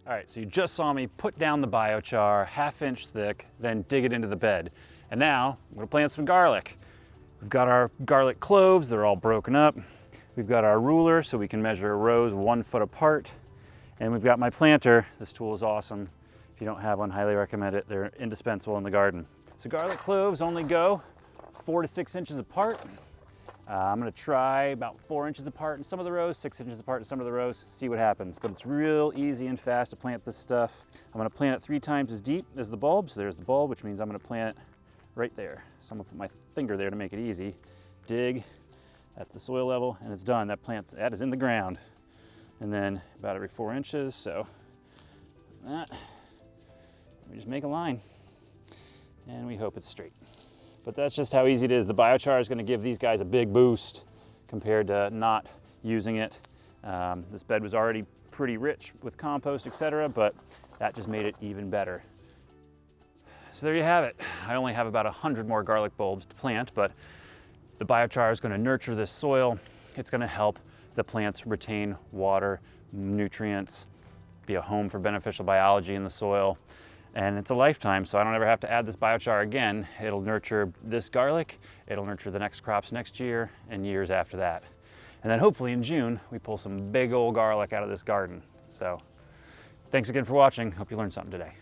All right, so you just saw me put down the biochar, 1/2 inch thick, then dig it into the bed. And now I'm gonna plant some garlic. We've got our garlic cloves, they're all broken up. We've got our ruler so we can measure rows 1 foot apart. And we've got my planter. This tool is awesome. If you don't have one, highly recommend it. They're indispensable in the garden. So garlic cloves only go 4 to 6 inches apart. I'm gonna try about 4 inches apart in some of the rows, 6 inches apart in some of the rows, see what happens. But it's real easy and fast to plant this stuff. I'm gonna plant it 3 times as deep as the bulb. So there's the bulb, which means I'm gonna plant it right there. So I'm gonna put my finger there to make it easy. Dig, that's the soil level, and it's done. That is in the ground. And then about every 4 inches, so that, we just make a line and we hope it's straight. But that's just how easy it is. The biochar is going to give these guys a big boost compared to not using it. This bed was already pretty rich with compost, etc., but that just made it even better. So there you have it. I only have about 100 more garlic bulbs to plant, but the biochar is going to nurture this soil. It's going to help the plants retain water, nutrients, be a home for beneficial biology in the soil. And it's a lifetime, so I don't ever have to add this biochar again. It'll nurture this garlic, it'll nurture the next crops next year and years after that. And then hopefully in June, we pull some big old garlic out of this garden. So thanks again for watching. Hope you learned something today.